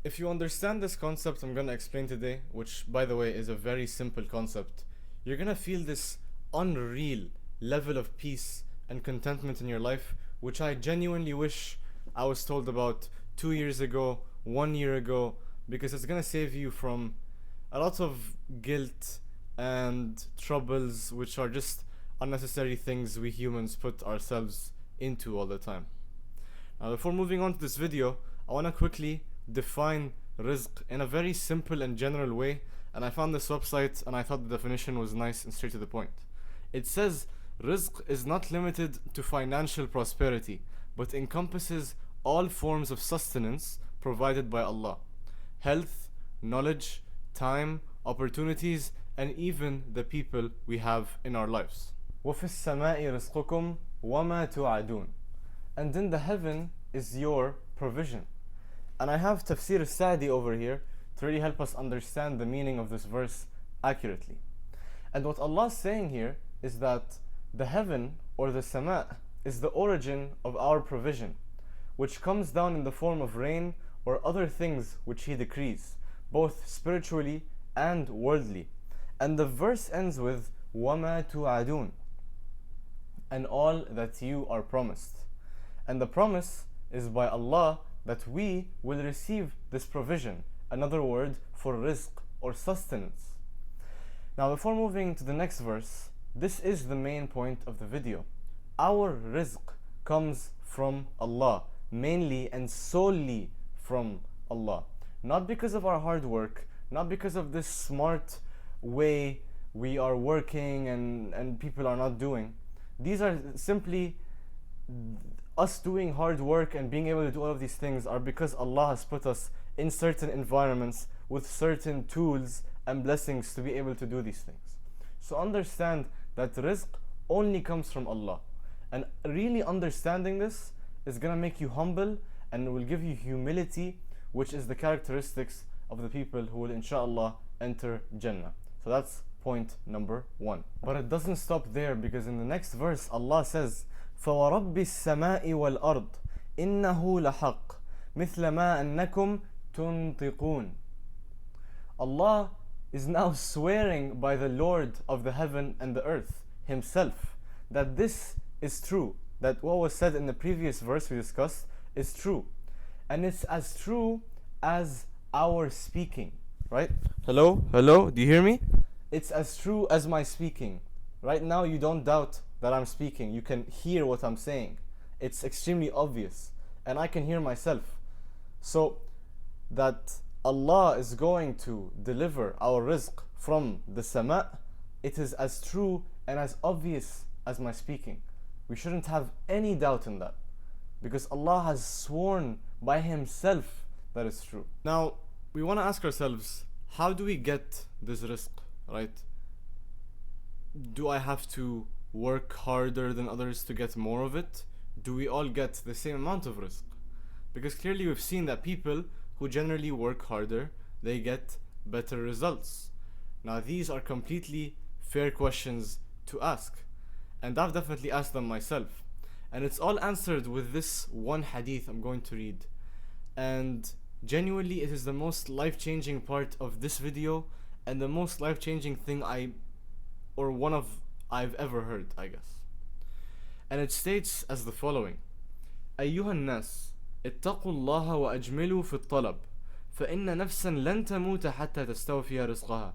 If you understand this concept I'm gonna explain today, which by the way is a very simple concept, you're gonna feel this unreal level of peace and contentment in your life, which I genuinely wish I was told about 2 years ago, 1 year ago, because it's gonna save you from a lot of guilt and troubles, which are just unnecessary things we humans put ourselves into all the time. Now, before moving on to this video, I want to quickly define rizq in a very simple and general way, and I found this website and I thought the definition was nice and straight to the point. It says rizq is not limited to financial prosperity, but encompasses all forms of sustenance provided by Allah: health, knowledge, time, opportunities, and even the people we have in our lives. وَفِي السَّمَاءِ رِزْقُكُمْ وَمَا تُوعَدُونَ. And in the heaven is your provision. And I have Tafsir Sa'di over here to really help us understand the meaning of this verse accurately. And what Allah is saying here is that the heaven, or the sama', is the origin of our provision, which comes down in the form of rain or other things which He decrees, both spiritually and worldly. And the verse ends with وَمَا تُوعَدُونَ, and all that you are promised. And the promise is by Allah that we will receive this provision, another word for rizq or sustenance. Now, before moving to the next verse, this is the main point of the video. Our rizq comes from Allah, mainly and solely from Allah. Not because of our hard work, not because of this smart way we are working and people are not doing. These are simply us doing hard work, and being able to do all of these things are because Allah has put us in certain environments with certain tools and blessings to be able to do these things. So understand that rizq only comes from Allah. And really understanding this is going to make you humble and will give you humility, which is the characteristics of the people who will inshallah enter Jannah. So that's point number 1. But it doesn't stop there, because in the next verse Allah says, فَوَرَبِّ السَّمَاءِ وَالْأَرْضِ إِنَّهُ لَحَقٌّ مِثْلَ مَا أَنَّكُمْ تُنْطِقُونَ. Allah is now swearing by the Lord of the heaven and the earth Himself that this is true, that what was said in the previous verse we discussed is true. And it's as true as our speaking, right? Hello? Hello? Do you hear me? It's as true as my speaking. Right now you don't doubt that I'm speaking. You can hear what I'm saying. It's extremely obvious. And I can hear myself. So that Allah is going to deliver our rizq from the sama', it is as true and as obvious as my speaking. We shouldn't have any doubt in that, because Allah has sworn by Himself that it's true. Now, we want to ask ourselves, how do we get this rizq, right? Do I have to work harder than others to get more of it? Do we all get the same amount of rizq? Because clearly we've seen that people who generally work harder, they get better results. Now, these are completely fair questions to ask, and I've definitely asked them myself. And it's all answered with this one hadith I'm going to read. And genuinely, it is the most life-changing part of this video, and the most life-changing thing I've ever heard, I guess. And it states as the following: أيها الناس اتقوا الله وأجملوا في الطلب فإن نفسا لن تموت حتى تستوفي رزقها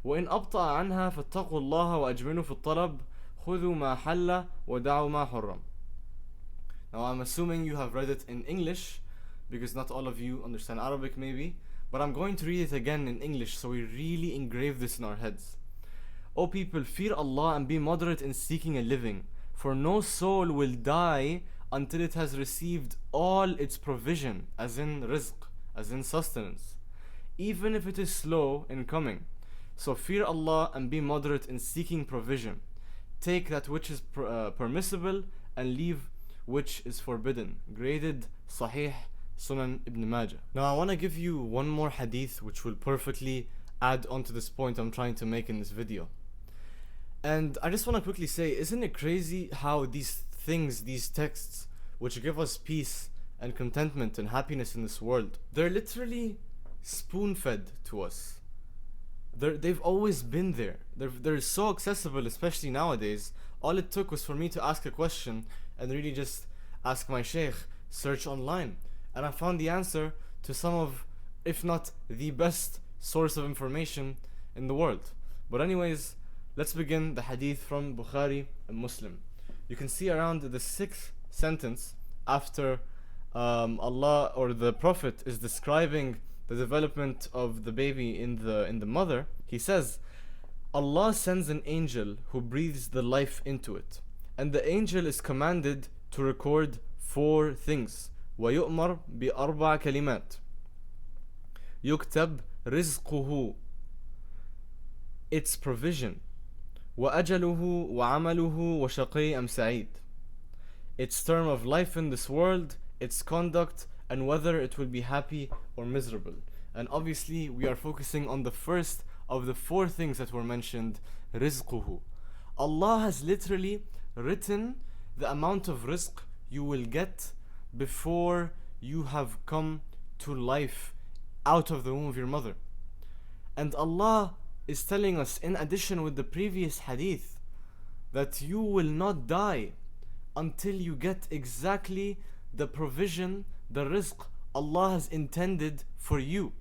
وإن أبطأ عنها فاتقوا الله وأجملوا في الطلب خذوا ما حل ودعوا ما حرم. Now, I'm assuming you have read it in English, because not all of you understand Arabic maybe, but I'm going to read it again in English so we really engrave this in our heads. O people, fear Allah and be moderate in seeking a living, for no soul will die until it has received all its provision, as in rizq, as in sustenance, even if it is slow in coming. So fear Allah and be moderate in seeking provision. Take that which is permissible and leave which is forbidden. Graded Sahih Sunan Ibn Majah. Now, I want to give you one more hadith which will perfectly add on to this point I'm trying to make in this video. And I just want to quickly say, isn't it crazy how these things, these texts, which give us peace and contentment and happiness in this world, they're literally spoon fed to us. They've always been there. They're so accessible, especially nowadays. All it took was for me to ask a question and really just ask my sheikh, search online. And I found the answer to some of, if not the best source of information in the world. But, anyways, let's begin the hadith from Bukhari and Muslim. You can see around the sixth sentence after Allah or the Prophet is describing the development of the baby in the mother. He says, Allah sends an angel who breathes the life into it, and the angel is commanded to record four things. ويؤمر بأربع كلمات. يكتب رزقه, its provision. وأجله وعمله وشقي أم سعيد, its term of life in this world, its conduct, and whether it will be happy or miserable. And obviously we are focusing on the first of the four things that were mentioned, rizquhu. Allah has literally written the amount of rizq you will get before you have come to life out of the womb of your mother. And Allah is telling us, in addition with the previous hadith, that you will not die until you get exactly the provision, the rizq Allah has intended for you.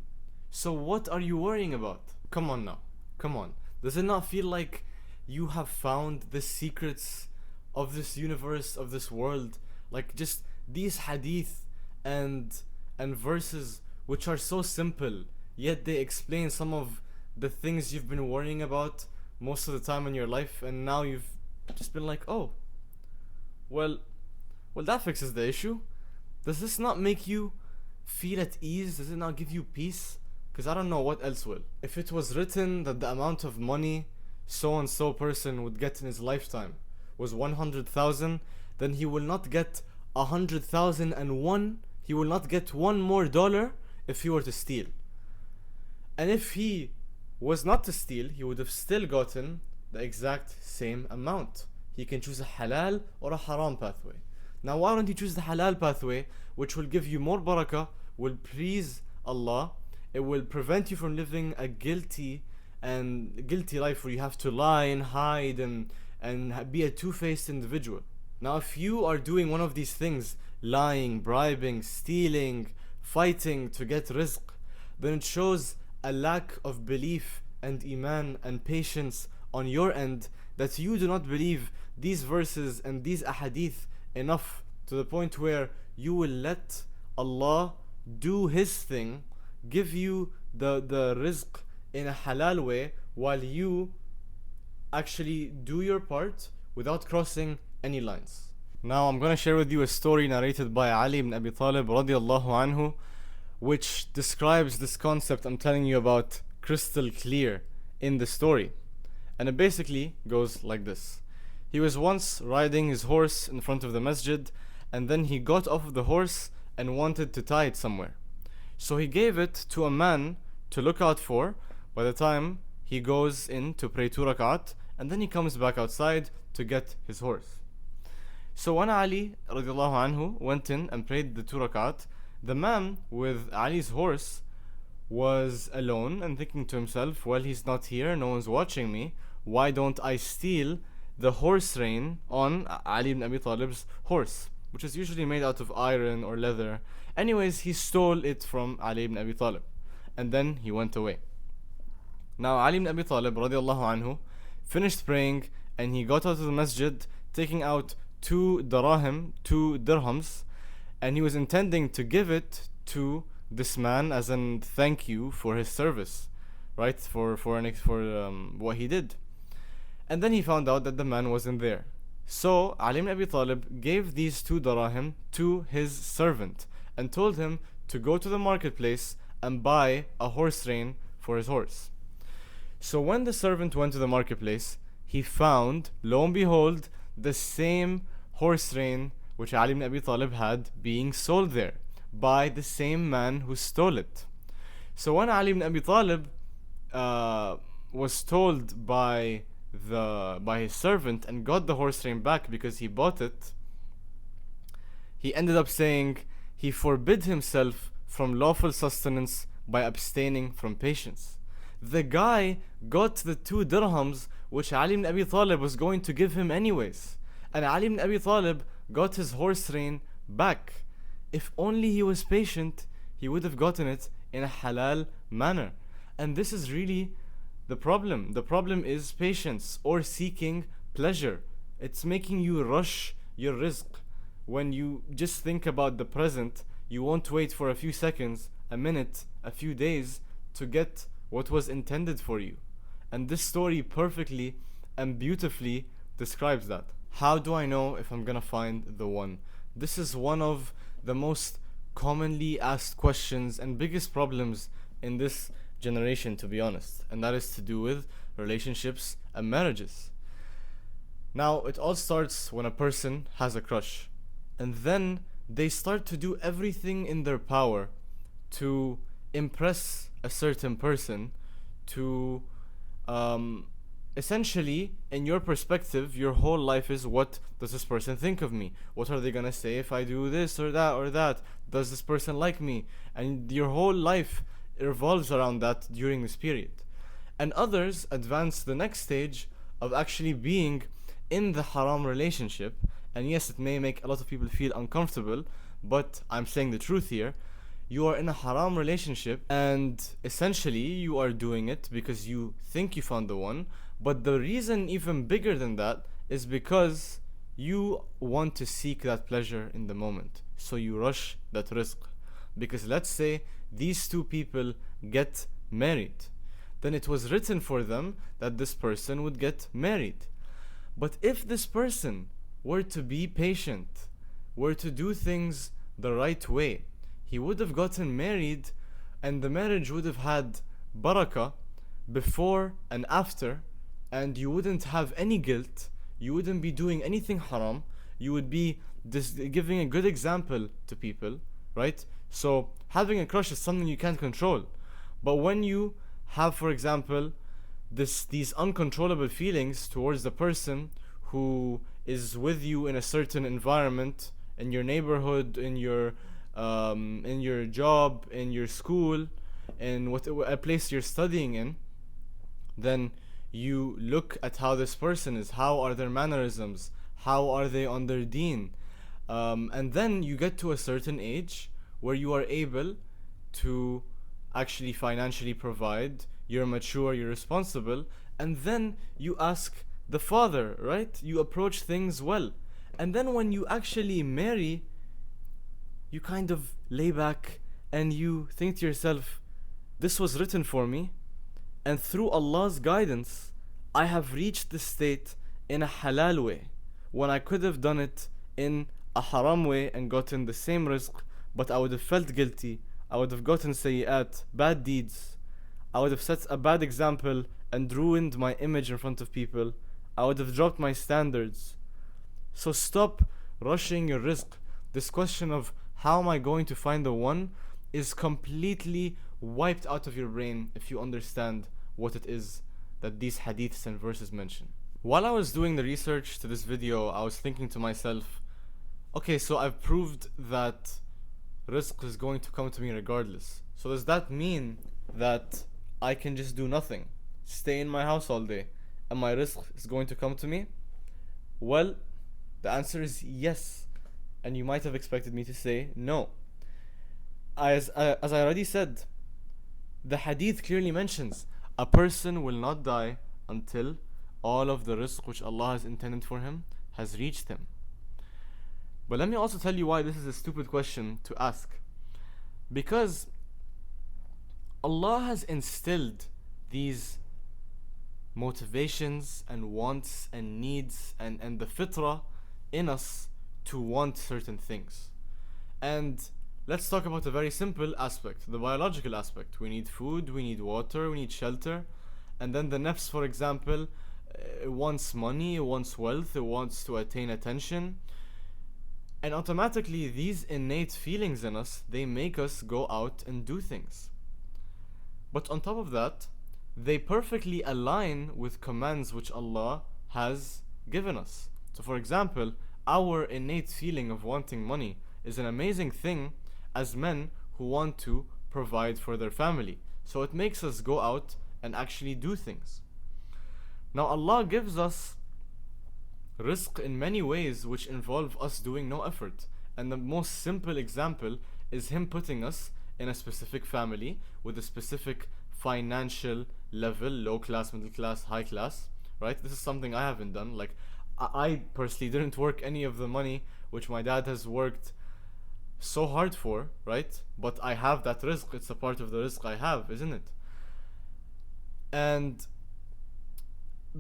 So what are you worrying about? Come on now. Come on. Does it not feel like you have found the secrets of this universe, of this world? Like just these hadith and verses which are so simple, yet they explain some of the things you've been worrying about most of the time in your life, and now you've just been like, oh, well that fixes the issue. Does this not make you feel at ease? Does it not give you peace? Because I don't know what else will. If it was written that the amount of money so and so person would get in his lifetime was 100,000, then he will not get 100,001. He will not get one more dollar if he were to steal. And if he was not to steal, he would have still gotten the exact same amount. He can choose a halal or a haram pathway. Now why don't you choose the halal pathway, which will give you more barakah, will please Allah, it will prevent you from living a guilty life where you have to lie and hide and be a two-faced individual. Now if you are doing one of these things, lying, bribing, stealing, fighting to get rizq, then it shows a lack of belief and iman and patience on your end, that you do not believe these verses and these ahadith enough to the point where you will let Allah do His thing, give you the rizq in a halal way, while you actually do your part without crossing any lines. Now I'm going to share with you a story narrated by Ali ibn Abi Talib radiallahu anhu, which describes this concept I'm telling you about crystal clear in the story. And it basically goes like this. He was once riding his horse in front of the masjid, and then he got off of the horse and wanted to tie it somewhere. So he gave it to a man to look out for by the time he goes in to pray 2 rak'at, and then he comes back outside to get his horse. So when Ali radiallahu anhu went in and prayed the 2 rak'at, the man with Ali's horse was alone and thinking to himself, well, he's not here, no one's watching me, why don't I steal the horse rein on Ali ibn Abi Talib's horse, which is usually made out of iron or leather. Anyways, he stole it from Ali ibn Abi Talib, and then he went away. Now Ali ibn Abi Talib radiallahu anhu finished praying, and he got out of the masjid taking out 2 dirhams, and he was intending to give it to this man as a thank you for his service, right, for what he did. And then he found out that the man wasn't there. So Ali ibn Abi Talib gave these 2 dirham to his servant and told him to go to the marketplace and buy a horse rein for his horse. So when the servant went to the marketplace, he found, lo and behold, the same horse rein which Ali ibn Abi Talib had being sold there by the same man who stole it. So when Ali ibn Abi Talib was told by his servant and got the horse rein back because he bought it, he ended up saying he forbid himself from lawful sustenance by abstaining from patience. The guy got the 2 dirhams which Ali ibn Abi Talib was going to give him anyways. And Ali ibn Abi Talib got his horse rein back. If only he was patient, he would have gotten it in a halal manner. And this is really the problem. The problem is patience or seeking pleasure. It's making you rush your rizq. When you just think about the present, you won't wait for a few seconds, a minute, a few days to get what was intended for you. And this story perfectly and beautifully describes that. How do I know if I'm gonna find the one? This is one of the most commonly asked questions and biggest problems in this generation, to be honest, and that is to do with relationships and marriages. Now, it all starts when a person has a crush, and then they start to do everything in their power to impress a certain person, to essentially, in your perspective, your whole life is, what does this person think of me? What are they gonna say if I do this or that or that? Does this person like me? And your whole life revolves around that during this period. And others advance to the next stage of actually being in the haram relationship. And yes, it may make a lot of people feel uncomfortable, but I'm saying the truth here. You are in a haram relationship, and essentially you are doing it because you think you found the one. But the reason, even bigger than that, is because you want to seek that pleasure in the moment. So you rush that rizq. Because let's say these two people get married, then it was written for them that this person would get married. But if this person were to be patient, were to do things the right way, he would have gotten married, and the marriage would have had barakah before and after, and you wouldn't have any guilt, you wouldn't be doing anything haram, you would be giving a good example to people, right? So having a crush is something you can't control. But when you have, for example, these uncontrollable feelings towards the person who is with you in a certain environment, in your neighborhood, in your job, in your school, in a place you're studying in, then you look at how this person is, how are their mannerisms, how are they on their deen, and then you get to a certain age where you are able to actually financially provide, you're mature, you're responsible, and then you ask the father, right? You approach things well. And then when you actually marry, you kind of lay back and you think to yourself, this was written for me, and through Allah's guidance, I have reached this state in a halal way, when I could have done it in a haram way and gotten the same rizq, but I would have felt guilty, I would have gotten sayyat, bad deeds, I would have set a bad example and ruined my image in front of people, I would have dropped my standards. So stop rushing your rizq. This question of how am I going to find the one is completely wiped out of your brain if you understand what it is that these hadiths and verses mention. While I was doing the research to this video, I was thinking to myself, okay, so I've proved that rizq is going to come to me regardless. So does that mean that I can just do nothing, stay in my house all day, and my rizq is going to come to me? Well, the answer is yes. And you might have expected me to say no. As I already said, the hadith clearly mentions a person will not die until all of the rizq which Allah has intended for him has reached him. But let me also tell you why this is a stupid question to ask. Because Allah has instilled these motivations and wants and needs and the fitrah in us to want certain things. And let's talk about a very simple aspect, the biological aspect. We need food, we need water, we need shelter. And then the nafs, for example, it wants money, it wants wealth, it wants to attain attention. And automatically these innate feelings in us, they make us go out and do things. But on top of that, they perfectly align with commands which Allah has given us. So for example, our innate feeling of wanting money is an amazing thing as men who want to provide for their family. So it makes us go out and actually do things. Now Allah gives us rizq in many ways which involve us doing no effort. And the most simple example is Him putting us in a specific family with a specific financial level, low class, middle class, high class, right? This is something I haven't done. Like, I personally didn't work any of the money which my dad has worked so hard for, right? But I have that rizq, it's a part of the rizq I have, isn't it? And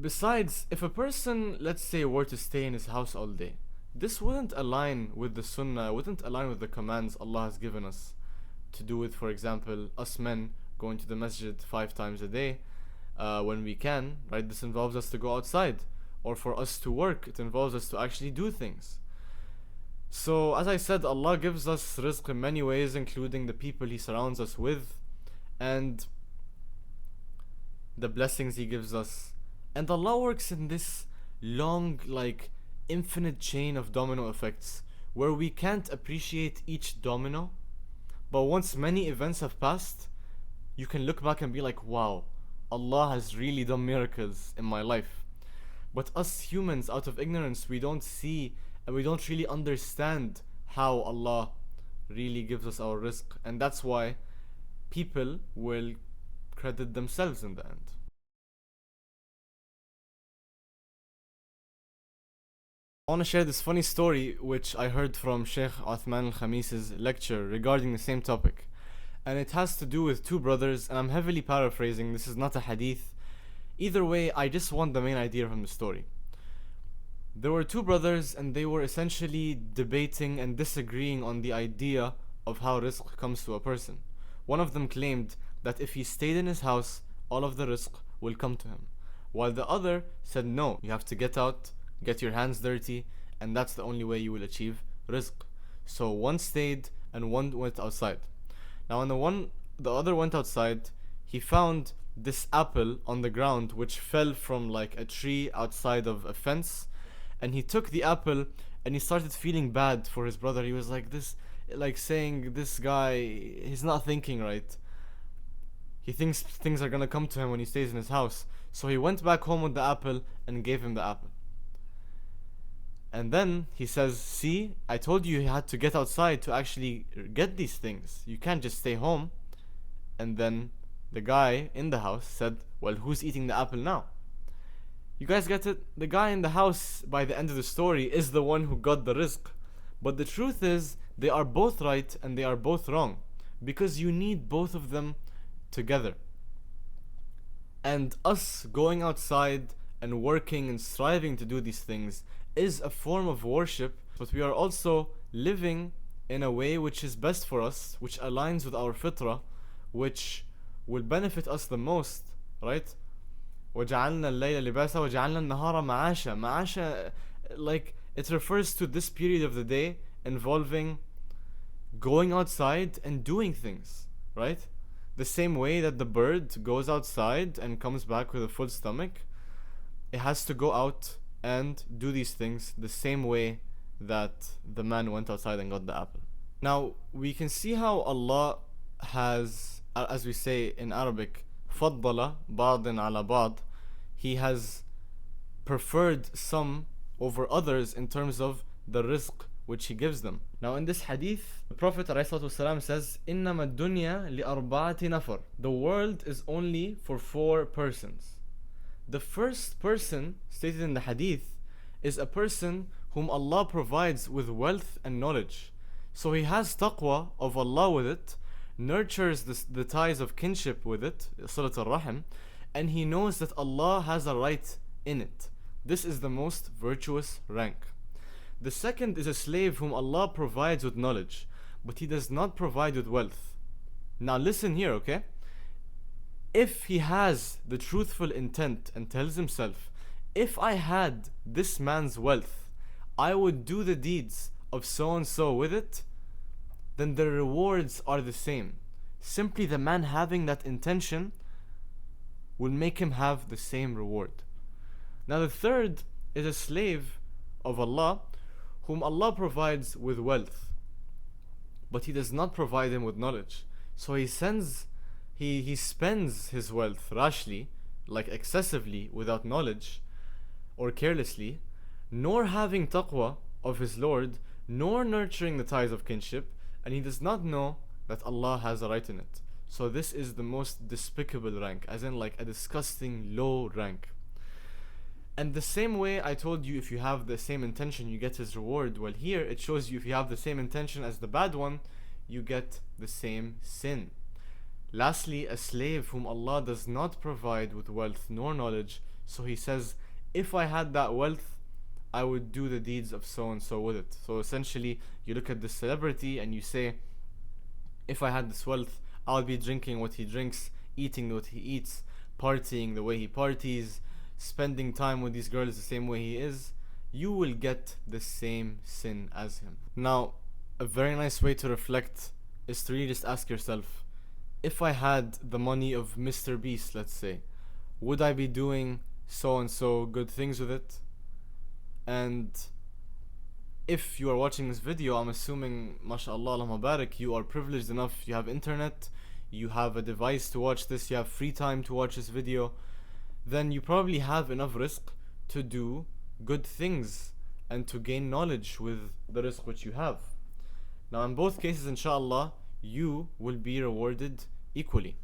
besides, if a person, let's say, were to stay in his house all day, this wouldn't align with the sunnah, wouldn't align with the commands Allah has given us to do with, for example, us men going to the masjid 5 times a day when we can, right? This involves us to go outside. Or for us to work, it involves us to actually do things. So, as I said, Allah gives us rizq in many ways, including the people He surrounds us with, and the blessings He gives us. And Allah works in this long, like, infinite chain of domino effects, where we can't appreciate each domino, but once many events have passed, you can look back and be like, wow, Allah has really done miracles in my life. But us humans, out of ignorance, we don't see and we don't really understand how Allah really gives us our rizq. And that's why people will credit themselves in the end. I want to share this funny story which I heard from Sheikh Uthman al-Khamis's lecture regarding the same topic. And it has to do with 2 brothers, and I'm heavily paraphrasing, this is not a hadith. Either way, I just want the main idea from the story. There were 2 brothers, and they were essentially debating and disagreeing on the idea of how rizq comes to a person. One of them claimed that if he stayed in his house, all of the rizq will come to him, while the other said no, you have to get out, get your hands dirty, and that's the only way you will achieve rizq. So one stayed and one went outside. Now when the other went outside, he found this apple on the ground which fell from like a tree outside of a fence, and he took the apple and he started feeling bad for his brother. He was like saying, this guy, he's not thinking right. He thinks things are gonna come to him when he stays in his house. So he went back home with the apple and gave him the apple. And then he says, see, I told you had to get outside to actually get these things. You can't just stay home. And then the guy in the house said, well, who's eating the apple now? You guys get it? The guy in the house, by the end of the story, is the one who got the rizq. But the truth is, they are both right and they are both wrong, because you need both of them together. And us going outside and working and striving to do these things is a form of worship, but we are also living in a way which is best for us, which aligns with our fitrah, which will benefit us the most, right? وَجَعَلْنَا اللَّيْلَ لِبَاسًا وَجَعَلْنَا النَّهَارَ مَعَاشًا. Ma'asha, like, it refers to this period of the day involving going outside and doing things, right? The same way that the bird goes outside and comes back with a full stomach, it has to go out and do these things the same way that the man went outside and got the apple. Now, we can see how Allah has, as we say in Arabic, فضل بعض على بعض. He has preferred some over others in terms of the rizq which He gives them. Now in this hadith, the Prophet ﷺ says, إِنَّمَا الدُّنْيَا لِأَرْبَعَةِ نَفَرٍ. The world is only for 4 persons. The first person stated in the hadith is a person whom Allah provides with wealth and knowledge. So he has taqwa of Allah with it, nurtures the ties of kinship with it, Salat al-Rahim, and he knows that Allah has a right in it. This is the most virtuous rank. The second is a slave whom Allah provides with knowledge, but He does not provide with wealth. Now listen here, okay? If he has the truthful intent and tells himself, if I had this man's wealth, I would do the deeds of so and so with it, then the rewards are the same. Simply the man having that intention will make him have the same reward. Now the third is a slave of Allah whom Allah provides with wealth, but He does not provide him with knowledge. So he spends his wealth rashly, like excessively, without knowledge, or carelessly, nor having taqwa of his Lord, nor nurturing the ties of kinship, and he does not know that Allah has a right in it. So this is the most despicable rank, as in like a disgusting low rank. And the same way I told you, if you have the same intention, you get his reward. Well, here it shows you if you have the same intention as the bad one, you get the same sin. Lastly, a slave whom Allah does not provide with wealth nor knowledge, so he says, if I had that wealth, I would do the deeds of so and so with it. So essentially, you look at the celebrity and you say, if I had this wealth, I'll be drinking what he drinks, eating what he eats, partying the way he parties, spending time with these girls the same way he is. You will get the same sin as him. Now, a very nice way to reflect is to really just ask yourself, if I had the money of Mr. Beast, let's say, would I be doing so and so good things with it? And if you are watching this video, I'm assuming, mashallah, Allah Mubarak, you are privileged enough, you have internet, you have a device to watch this, you have free time to watch this video, then you probably have enough rizq to do good things and to gain knowledge with the rizq which you have. Now in both cases, inshallah, you will be rewarded equally.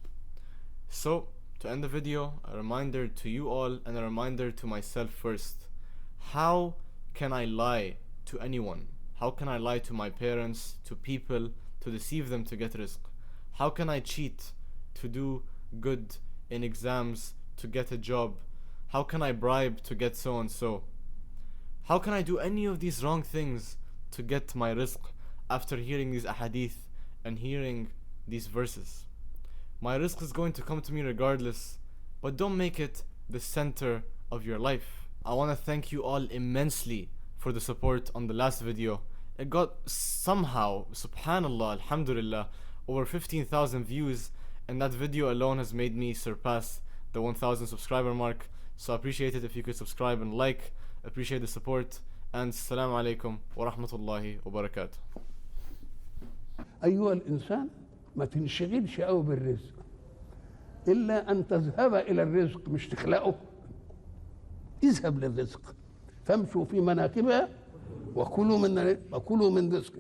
So, to end the video, a reminder to you all and a reminder to myself first. How can I lie to anyone? How can I lie to my parents, to people, to deceive them to get rizq? How can I cheat to do good in exams, to get a job? How can I bribe to get so and so? How can I do any of these wrong things to get my rizq after hearing these ahadith and hearing these verses? My rizq is going to come to me regardless, but don't make it the center of your life. I want to thank you all immensely for the support on the last video. It got somehow, subhanallah, alhamdulillah, over 15,000 views, and that video alone has made me surpass the 1,000 subscriber mark. So I appreciate it if you could subscribe and like. Appreciate the support, and assalamu alaikum wa rahmatullahi wa barakatuh. أيها الإنسان ما تنشغلش قوي بالرزق إلا أن تذهب إلى الرزق مش تخلقه. اذهب للرزق فامشوا في مناكبها وكلوا من رزق